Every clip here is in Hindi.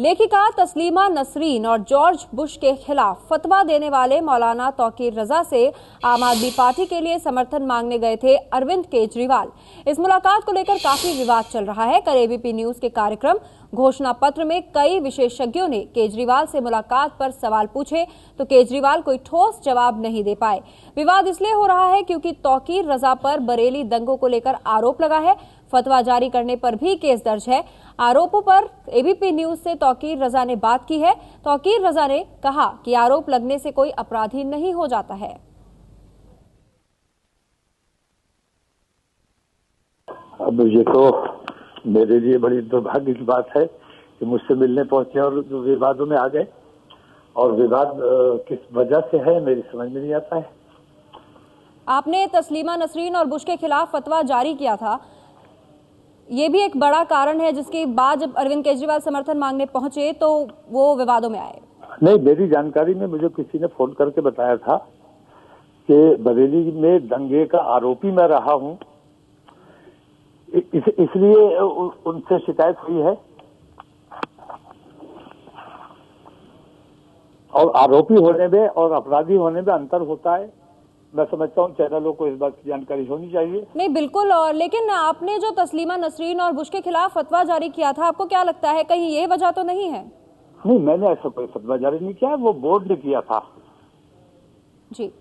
लेखिका तस्लीमा नसरीन और जॉर्ज बुश के खिलाफ फतवा देने वाले मौलाना तौकीर रजा से आम आदमी पार्टी के लिए समर्थन मांगने गए थे अरविंद केजरीवाल। इस मुलाकात को लेकर काफी विवाद चल रहा है। कल एबीपी न्यूज के कार्यक्रम घोषणा पत्र में कई विशेषज्ञों ने केजरीवाल से मुलाकात पर सवाल पूछे तो केजरीवाल कोई ठोस जवाब नहीं दे पाए। विवाद इसलिए हो रहा है क्योंकि तौकीर रजा पर बरेली दंगों को लेकर आरोप लगा है। फतवा जारी करने पर भी केस दर्ज है। आरोपों पर एबीपी न्यूज से तौकीर रजा ने बात की है। तौकीर रजा ने कहा कि आरोप लगने से कोई अपराधी नहीं हो जाता है। अब ये तो मेरे लिए बड़ी दुर्भाग्य की बात है कि मुझसे मिलने पहुंचे और विवादों में आ गए, और विवाद किस वजह से है मेरी समझ में नहीं आता है। आपने तस्लीमा नसरीन और बुश के खिलाफ फतवा जारी किया था, ये भी एक बड़ा कारण है जिसके बाद जब अरविंद केजरीवाल समर्थन मांगने पहुंचे तो वो विवादों में आए। नहीं, मेरी जानकारी में मुझे किसी ने फोन करके बताया था कि बरेली में दंगे का आरोपी मैं रहा हूं, इसलिए उनसे शिकायत हुई है। और आरोपी होने में और अपराधी होने में अंतर होता है। मैं समझता हूँ चैनलों को इस बात की जानकारी होनी चाहिए। नहीं, बिल्कुल। और लेकिन आपने जो तस्लीमा नसरीन और बुश के खिलाफ फतवा जारी किया था, आपको क्या लगता है कहीं ये वजह तो नहीं है? नहीं, मैंने ऐसा कोई फतवा जारी नहीं किया, वो बोर्ड ने किया था जी।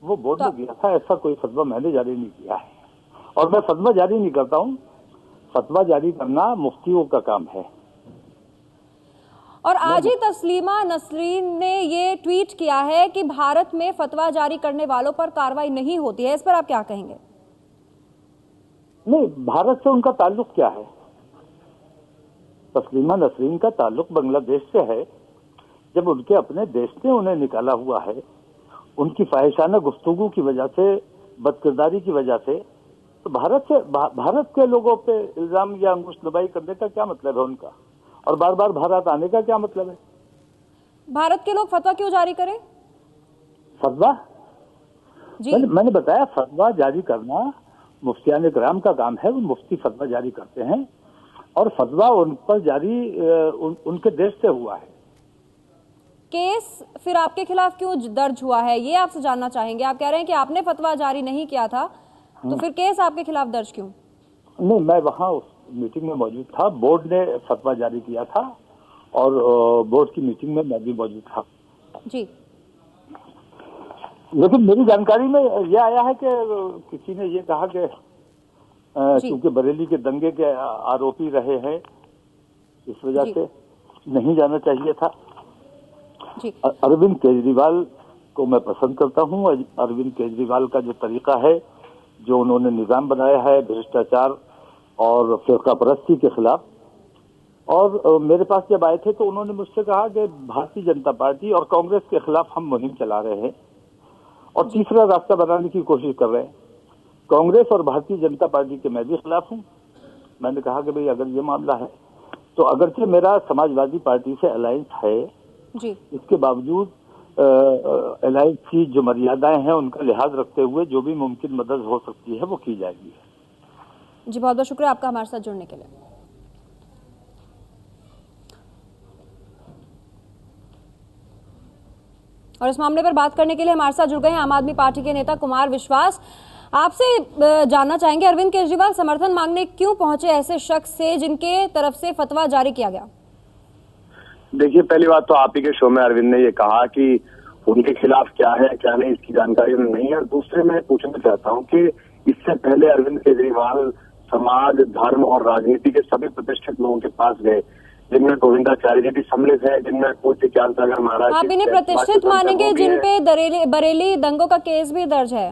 वो बोर्ड ने किया था, ऐसा कोई फतवा मैंने जारी नहीं किया है। और मैं फतवा जारी नहीं करता हूँ, फतवा जारी करना मुफ्तियों का काम है। और आज ही तस्लीमा नसरीन ने ये ट्वीट किया है कि भारत में फतवा जारी करने वालों पर कार्रवाई नहीं होती है। इस पर आप क्या कहेंगे? नहीं, भारत से उनका ताल्लुक क्या है? तस्लीमा नसरीन का ताल्लुक बांग्लादेश से है। जब उनके अपने देश ने उन्हें निकाला हुआ है, उनकी फ़ाहिशाना गुफ्तगू की वजह से, बदकिरदारी की वजह से, तो भारत के लोगों पे इल्जाम या अंगुश दबाई करने का क्या मतलब है उनका? और बार बार भारत आने का क्या मतलब है? भारत के लोग फतवा क्यों जारी करें? फतवा जी, मैंने बताया, फतवा जारी करना मुफ्तियान इकराम का काम है। वो मुफ्ती फतवा जारी करते हैं और फतवा उन पर जारी उनके देश से हुआ है। केस फिर आपके खिलाफ क्यों दर्ज हुआ है, ये आपसे जानना चाहेंगे। आप कह रहे हैं कि आपने फतवा जारी नहीं किया था, तो फिर केस आपके खिलाफ दर्ज क्यों? नहीं, मैं वहाँ उस मीटिंग में मौजूद था। बोर्ड ने फतवा जारी किया था और बोर्ड की मीटिंग में मैं भी मौजूद था जी। लेकिन मेरी जानकारी में यह आया है कि किसी ने ये कहा कि क्योंकि बरेली के दंगे के आरोपी रहे हैं, इस वजह से नहीं जाना चाहिए था। जी। अरविंद केजरीवाल को मैं पसंद करता हूँ। अरविंद केजरीवाल का जो तरीका है, जो उन्होंने निजाम बनाया है भ्रष्टाचार और फिरका परस्ती के खिलाफ, और मेरे पास जब आए थे तो उन्होंने मुझसे कहा कि भारतीय जनता पार्टी और कांग्रेस के खिलाफ हम मुहिम चला रहे हैं और तीसरा रास्ता बनाने की कोशिश कर रहे हैं। कांग्रेस और भारतीय जनता पार्टी के मैं भी खिलाफ हूँ। मैंने कहा कि भाई अगर ये मामला है तो अगरचे मेरा समाजवादी पार्टी से अलायंस है जी, इसके बावजूद अलायंस की जो मर्यादाएं हैं उनका लिहाज रखते हुए जो भी मुमकिन मदद हो सकती है वो की जाएगी। जी, बहुत बहुत शुक्रिया आपका हमारे साथ जुड़ने के लिए। और इस मामले पर बात करने के लिए हमारे साथ जुड़ गए हैं आम आदमी पार्टी के नेता कुमार विश्वास। आपसे जानना चाहेंगे, अरविंद केजरीवाल समर्थन मांगने क्यों पहुंचे ऐसे शख्स से जिनके तरफ से फतवा जारी किया गया? देखिए, पहली बात तो आप ही के शो में अरविंद ने ये कहा कि उनके खिलाफ क्या है क्या नहीं इसकी जानकारी नहीं है। और दूसरे मैं पूछना चाहता हूँ कि इससे पहले अरविंद केजरीवाल समाज, धर्म और राजनीति के सभी प्रतिष्ठित लोगों के पास गए, जिनमें गोविंदाचार्य जी भी सम्मिलित है, जिनमें पूज्य ज्ञान सागर महाराज। आप इन्हें प्रतिष्ठित मानेंगे जिन पे बरेली दंगों का केस भी दर्ज है?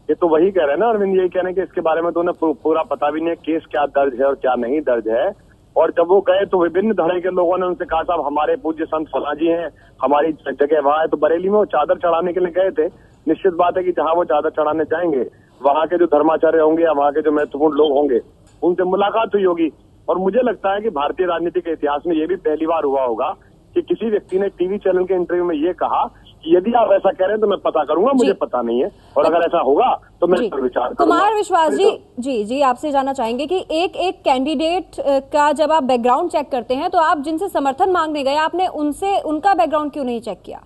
ये तो वही कह रहे हैं ना अरविंद, यही कह रहे हैं कि इसके बारे में तो उन्हें पूरा पता भी नहीं है केस क्या दर्ज है और क्या नहीं दर्ज है। और जब वो गए तो विभिन्न धड़े के लोगों ने उनसे कहा, साहब हमारे पूज्य संत फलाजी हैं, हमारी जगह वहाँ है। तो बरेली में वो चादर चढ़ाने के लिए गए थे। निश्चित बात है कि जहाँ वो चादर चढ़ाने जाएंगे वहाँ के जो धर्माचार्य होंगे या वहाँ के जो महत्वपूर्ण लोग होंगे उनसे मुलाकात हुई होगी। और मुझे लगता है कि भारतीय राजनीति के इतिहास में ये भी पहली बार हुआ होगा कि किसी व्यक्ति ने टीवी चैनल के इंटरव्यू में ये कहा कि यदि आप ऐसा कह रहे हैं तो मैं पता करूंगा, मुझे पता नहीं है, और अगर ऐसा होगा तो मैं इस पर विचार करूंगा। कुमार विश्वास जी आपसे जानना चाहेंगे कि एक एक कैंडिडेट का जब आप बैकग्राउंड चेक करते हैं तो आप जिनसे समर्थन मांगने गए आपने उनका बैकग्राउंड क्यों नहीं चेक किया?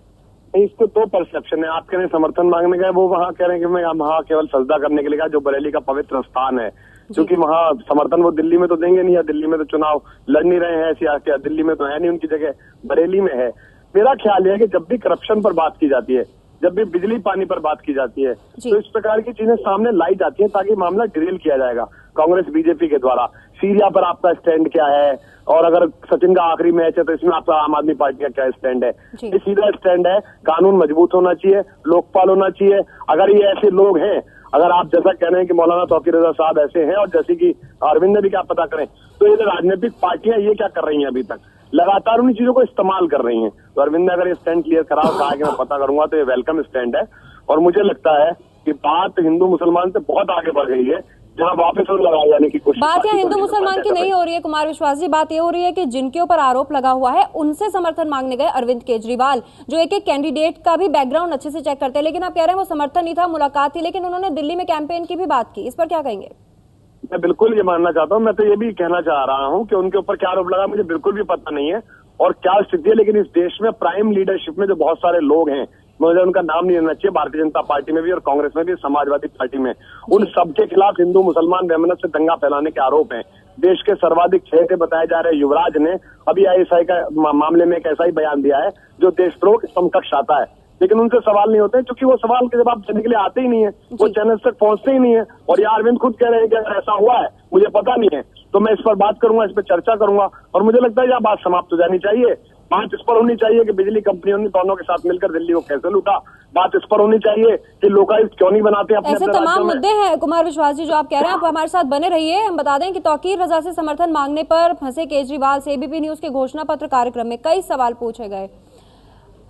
इसको तो परसेप्शन है। आप कह रहे हैं समर्थन मांगने गए, वो वहाँ कह रहे हैं कि मैं वहाँ केवल सजदा करने के लिए गया, जो बरेली का पवित्र स्थान है, क्योंकि वहाँ समर्थन वो दिल्ली में तो देंगे नहीं, या दिल्ली में तो चुनाव लड़ नहीं रहे हैं सियासी, दिल्ली में तो है नहीं, उनकी जगह बरेली में है। मेरा ख्याल है कि जब भी करप्शन पर बात की जाती है, जब भी बिजली पानी पर बात की जाती है, तो इस प्रकार की चीजें सामने लाई जाती हैं ताकि मामला ड्रिल किया जाएगा कांग्रेस बीजेपी के द्वारा। सीरिया पर आपका स्टैंड क्या है, और अगर सचिन का आखिरी मैच है तो इसमें आपका आम आदमी पार्टी का क्या स्टैंड है? ये सीधा स्टैंड है, कानून मजबूत होना चाहिए, लोकपाल होना चाहिए। अगर ये ऐसे लोग हैं, अगर आप जैसा कह रहे हैं कि मौलाना तौकीर रजा साहब ऐसे हैं, और जैसे कि अरविंद ने भी क्या पता करें, तो ये राजनीतिक पार्टियां ये क्या कर रही हैं अभी तक, लगातार उन्हीं चीजों को इस्तेमाल कर रही हैं। तो अरविंद ने अगर ये स्टैंड क्लियर करा और कहा कि मैं पता करूंगा, तो ये वेलकम स्टैंड है। और मुझे लगता है कि बात हिंदू मुसलमान से बहुत आगे बढ़ गई है, जहां वापस और लगाए जाने की कोशिश। बात यहाँ हिंदू मुसलमान की नहीं हो रही है कुमार विश्वास जी, बात ये हो रही है कि जिनके ऊपर आरोप लगा हुआ है उनसे समर्थन मांगने गए अरविंद केजरीवाल, जो एक एक कैंडिडेट का भी बैकग्राउंड अच्छे से चेक करते हैं, लेकिन आप कह रहे हैं वो समर्थन नहीं था, मुलाकात थी, लेकिन उन्होंने दिल्ली में कैंपेन की भी बात की। इस पर क्या कहेंगे? मैं बिल्कुल ये मानना चाहता हूँ, मैं तो ये भी कहना चाह रहा हूँ कि उनके ऊपर क्या आरोप लगा मुझे बिल्कुल भी पता नहीं है और क्या स्थिति है, लेकिन इस देश में प्राइम लीडरशिप में जो बहुत सारे लोग हैं, मुझे उनका नाम नहीं लेना चाहिए, भारतीय जनता पार्टी में भी और कांग्रेस में भी, समाजवादी पार्टी में, उन सबके खिलाफ हिंदू मुसलमान वैमनस्य से दंगा फैलाने के आरोप हैं। देश के सर्वाधिक चहेते बताए जा रहे युवराज ने अभी ISI का मामले में एक ऐसा ही बयान दिया है जो देशद्रोह के समकक्ष आता है, लेकिन उनसे सवाल नहीं होते क्योंकि वो सवाल के जवाब देने के लिए आते ही नहीं है, वो चैनल तक पहुंचते ही नहीं है। और ये अरविंद खुद कह रहे हैं कि अगर ऐसा हुआ है मुझे पता नहीं है, तो मैं इस पर बात करूंगा, इस पर चर्चा करूंगा, और मुझे लगता है यह बात समाप्त हो जानी चाहिए। बात इस पर होनी चाहिए कि बिजली कंपनियों ने दोनों के साथ मिलकर दिल्ली को कैसे लूटा, बात इस पर होनी चाहिए कि लोकायुक्त क्यों नहीं बनाते अपने ऐसे तमाम मुद्दे हैं कुमार विश्वास जी जो आप कह रहे हैं। आप हमारे साथ बने रहिए। हम बता दें कि तौकीर रजा से समर्थन मांगने पर फंसे केजरीवाल से ABP न्यूज के घोषणा पत्र कार्यक्रम में कई सवाल पूछे गए।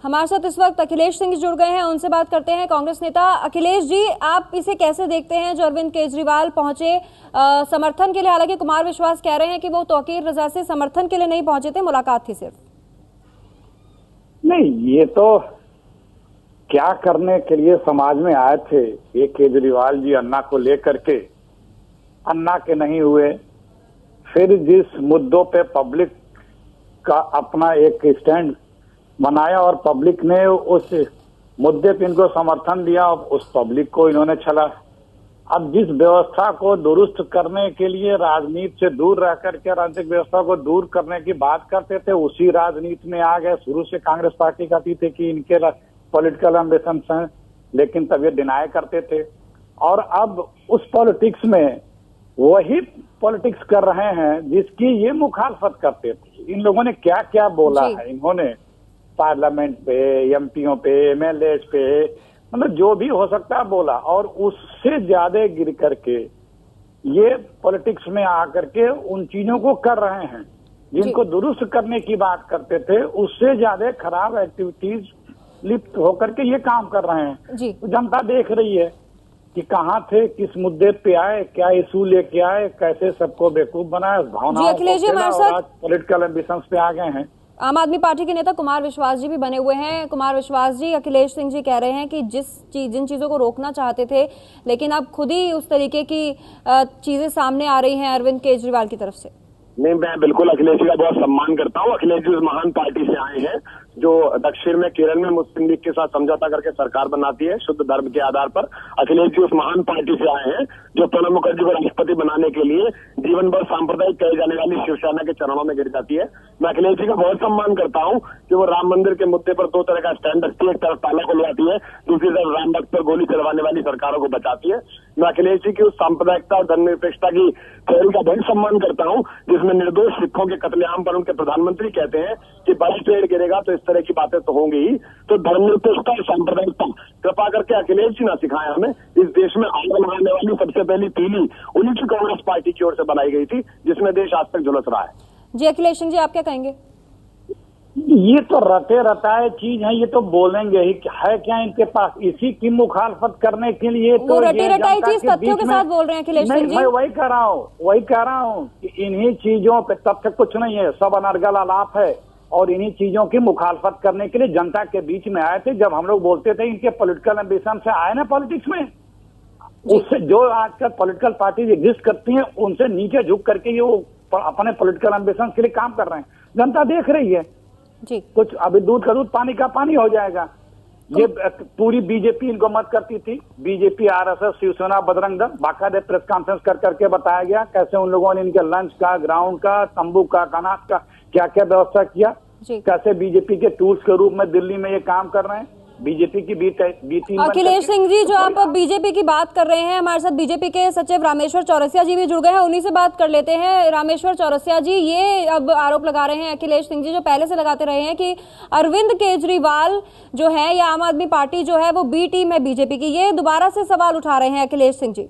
हमारे साथ इस वक्त अखिलेश सिंह जुड़ गए हैं, उनसे बात करते हैं। कांग्रेस नेता अखिलेश जी, आप इसे कैसे देखते हैं जो अरविंद केजरीवाल पहुंचे समर्थन के लिए? हालांकि कुमार विश्वास कह रहे हैं कि वो तौकीर रजा से समर्थन के लिए नहीं पहुंचे थे, मुलाकात थी सिर्फ। नहीं, ये तो क्या करने के लिए समाज में आए थे ये केजरीवाल जी, अन्ना को लेकर के, अन्ना के नहीं हुए। फिर जिस मुद्दों पे पब्लिक का अपना एक स्टैंड बनाया और पब्लिक ने उस मुद्दे पे इनको समर्थन दिया, उस पब्लिक को इन्होंने छला। अब जिस व्यवस्था को दुरुस्त करने के लिए राजनीति से दूर रह करके राजनीतिक व्यवस्था को दूर करने की बात करते थे, उसी राजनीति में आ गए। शुरू से कांग्रेस पार्टी कहती थी कि इनके पॉलिटिकल एम्बिशंस हैं, लेकिन तब ये डिनाई करते थे। और अब उस पॉलिटिक्स में वही पॉलिटिक्स कर रहे हैं जिसकी ये मुखालफत करते थे। इन लोगों ने क्या क्या बोला है, इन्होंने पार्लियामेंट पे, MPओं पे, MLAs पे, मतलब जो भी हो सकता है बोला, और उससे ज्यादा गिर करके ये पॉलिटिक्स में आकर के उन चीजों को कर रहे हैं जिनको दुरुस्त करने की बात करते थे, उससे ज्यादा खराब एक्टिविटीज लिप्त होकर के ये काम कर रहे हैं। तो जनता देख रही है कि कहाँ थे, किस मुद्दे पे आए, क्या इशू लेके आए, कैसे सबको बेवकूफ बनाए, भावनाओं को पॉलिटिकल एम्बिशंस पे आ गए हैं। आम आदमी पार्टी के नेता कुमार विश्वास जी भी बने हुए हैं। कुमार विश्वास जी, अखिलेश सिंह जी कह रहे हैं कि जिन चीजों को रोकना चाहते थे, लेकिन अब खुद ही उस तरीके की चीजें सामने आ रही हैं अरविंद केजरीवाल की तरफ से। नहीं, मैं बिल्कुल अखिलेश जी का बहुत सम्मान करता हूँ। अखिलेश जी उस महान पार्टी से आए हैं जो दक्षिण में केरल में मुस्लिम लीग के साथ समझौता करके सरकार बनाती है शुद्ध धर्म के आधार पर। अखिलेश जी उस महान पार्टी से आए हैं जो प्रणब मुखर्जी को राष्ट्रपति बनाने के लिए जीवन भर सांप्रदायिक कही जाने वाली शिवसेना के चरणों में गिर जाती है। मैं अखिलेश जी का बहुत सम्मान करता हूँ कि वो राम मंदिर के मुद्दे पर दो तरह का स्टैंड रखती है, एक तरफ ताला खुलवाती है, दूसरी तरफ राम भक्त पर गोली चलवाने वाली सरकारों को बचाती है। मैं अखिलेश जी की उस सांप्रदायिकता और धर्मनिरपेक्षता की थ्योरी का बहुत सम्मान करता हूँ जिसमें निर्दोष सिखों के कत्लेआम पर उनके प्रधानमंत्री कहते हैं कि बड़ा पेड़ गिरेगा तो इस तरह की बातें तो होंगी ही। तो धर्मनिरपेक्षता और सांप्रदायिकता कृपा करके अखिलेश जी ना सिखाए हमें। इस देश में आग लगाने वाली सबसे पहली तीली उन्हीं की कांग्रेस पार्टी की ओर से बनाई गई थी जिसमें देश आज तक झुलस रहा है। जी अखिलेश सिंह जी, आप क्या कहेंगे? ये तो रटे रटाए चीज है, ये तो बोलेंगे ही, है क्या इनके पास इसी की मुखालफत करने के लिए? वो रटी रटाई चीज तथ्यों के साथ बोल रहे हैं अखिलेश सिंह जी। मैं वही कह रहा हूँ कि इन्हीं चीजों पे तथ्य कुछ नहीं है, सब अनर्गल आलाप है। और इन्हीं चीजों की मुखालफत करने के लिए जनता के बीच में आए थे। जब हम लोग बोलते थे इनके पॉलिटिकल एम्बिशन से आए ना पॉलिटिक्स में, उससे जो आजकल पॉलिटिकल पार्टीज एग्जिस्ट करती हैं उनसे नीचे झुक करके ये वो अपने पॉलिटिकल एम्बिशन के लिए काम कर रहे हैं। जनता देख रही है जी। कुछ अभी दूध का दूध पानी का पानी हो जाएगा। ये पूरी बीजेपी इनको मत करती थी, BJP, RSS, Shiv Sena, Bajrang Dal, बाकायदे press conference कर करके बताया गया कैसे उन लोगों ने इनके लंच का, ग्राउंड का, तंबू का, अनाज का क्या क्या व्यवस्था किया, कैसे बीजेपी के टूल्स के रूप में दिल्ली में ये काम कर रहे हैं। बीजेपी की बी टीम। अखिलेश सिंह जी, जो आप बीजेपी की बात कर रहे हैं, हमारे साथ बीजेपी के सचिव रामेश्वर चौरसिया जी भी जुड़ गए हैं, उन्हीं से बात कर लेते हैं। रामेश्वर चौरसिया जी, ये अब आरोप लगा रहे हैं अखिलेश सिंह जी, जो पहले से लगाते रहे हैं, कि अरविंद केजरीवाल जो है या आम आदमी पार्टी जो है वो बी टीम है बीजेपी की। ये दोबारा से सवाल उठा रहे हैं अखिलेश सिंह जी।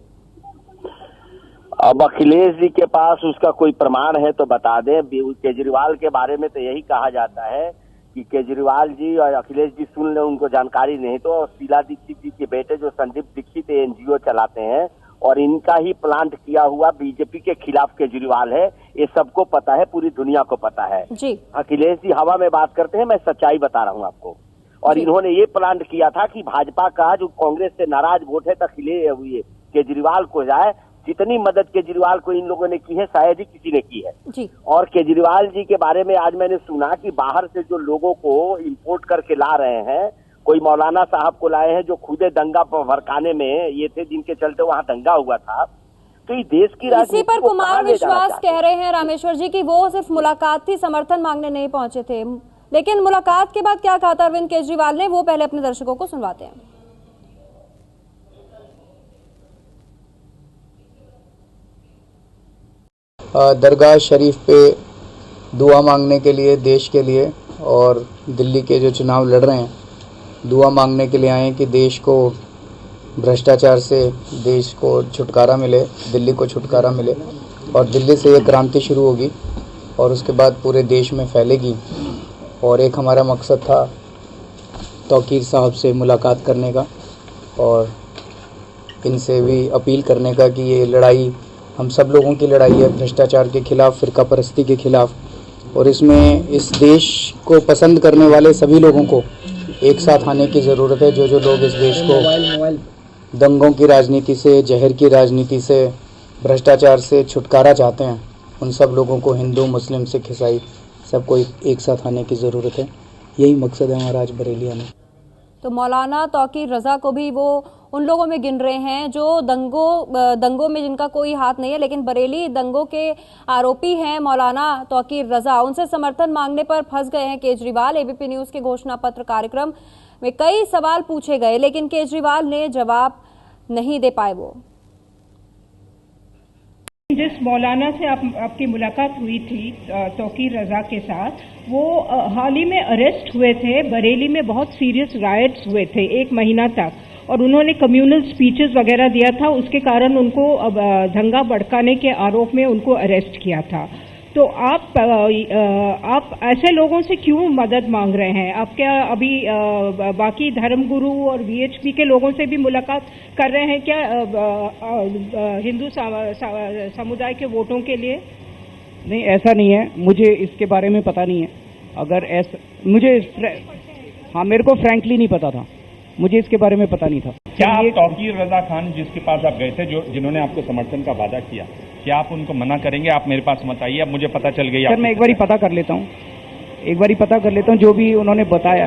अब अखिलेश जी के पास उसका कोई प्रमाण है तो बता दें। केजरीवाल के बारे में तो यही कहा जाता है कि केजरीवाल जी और अखिलेश जी सुन ले, उनको जानकारी नहीं। तो शीला दीक्षित जी के बेटे जो संदीप दीक्षित एनजीओ चलाते हैं और इनका ही प्लांट किया हुआ बीजेपी के खिलाफ केजरीवाल है, ये सबको पता है, पूरी दुनिया को पता है जी। अखिलेश जी हवा में बात करते हैं, मैं सच्चाई बता रहा हूँ आपको। और इन्होंने ये प्लांट किया था कि भाजपा का जो कांग्रेस से नाराज वोट है तो अखिलेश केजरीवाल को जाए। जितनी मदद केजरीवाल को इन लोगों ने की है शायद ही किसी ने की है जी। और केजरीवाल जी के बारे में आज मैंने सुना कि बाहर से जो लोगों को इंपोर्ट करके ला रहे हैं, कोई मौलाना साहब को लाए हैं जो खुदे दंगा भड़काने में ये थे, जिनके चलते वहां दंगा हुआ था। तो ये देश की राजनीति इसी पर कुमार विश्वास कह रहे हैं रामेश्वर जी की वो सिर्फ मुलाकात थी, समर्थन मांगने नहीं पहुंचे थे। लेकिन मुलाकात के बाद क्या कहा था अरविंद केजरीवाल ने, वो पहले अपने दर्शकों को सुनवाते हैं। दरगाह शरीफ पे दुआ मांगने के लिए, देश के लिए और दिल्ली के जो चुनाव लड़ रहे हैं, दुआ मांगने के लिए आए हैं कि देश को भ्रष्टाचार से देश को छुटकारा मिले, दिल्ली को छुटकारा मिले और दिल्ली से ये क्रांति शुरू होगी और उसके बाद पूरे देश में फैलेगी। और एक हमारा मकसद था तौकीर साहब से मुलाकात करने का और इनसे भी अपील करने का कि ये लड़ाई हम सब लोगों की लड़ाई है, भ्रष्टाचार के खिलाफ, फिरका परस्ती के खिलाफ। और इसमें इस देश को पसंद करने वाले सभी लोगों को एक साथ आने की ज़रूरत है। जो जो लोग इस देश को दंगों की राजनीति से, जहर की राजनीति से, भ्रष्टाचार से छुटकारा चाहते हैं, उन सब लोगों को, हिंदू, मुस्लिम, सिख, ईसाई, सबको एक साथ आने की ज़रूरत है। यही मकसद है हमारा आज बरेली आने। तो मौलाना तौकीर रजा को भी वो उन लोगों में गिन रहे हैं जो दंगों में जिनका कोई हाथ नहीं है, लेकिन बरेली दंगों के आरोपी हैं मौलाना तौकीर रजा। उनसे समर्थन मांगने पर फंस गए हैं केजरीवाल। एबीपी न्यूज के घोषणा पत्र कार्यक्रम में कई सवाल पूछे गए, लेकिन केजरीवाल ने जवाब नहीं दे पाए। वो जिस मौलाना से आपकी मुलाकात हुई थी तौकीर रजा के साथ, वो हाल ही में अरेस्ट हुए थे। बरेली में बहुत सीरियस रायट्स हुए थे 1 महीना तक, और उन्होंने कम्युनल स्पीचेस वगैरह दिया था, उसके कारण उनको दंगा भड़काने के आरोप में उनको अरेस्ट किया था। तो आप ऐसे लोगों से क्यों मदद मांग रहे हैं? आप क्या अभी बाकी धर्मगुरु और वीएचपी के लोगों से भी मुलाकात कर रहे हैं क्या हिंदू समुदाय के वोटों के लिए? नहीं, ऐसा नहीं है, मुझे इसके बारे में पता नहीं है। अगर ऐसा मेरे को फ्रैंकली नहीं पता था, मुझे इसके बारे में पता नहीं था। क्या आप तौकीर रजा खान जिसके पास आप गए थे, जिन्होंने आपको समर्थन का वादा किया, क्या आप उनको मना करेंगे? आप मेरे पास मत आइए, अब मुझे पता चल गई। सर, मैं एक बारी पता कर लेता हूँ, जो भी उन्होंने बताया।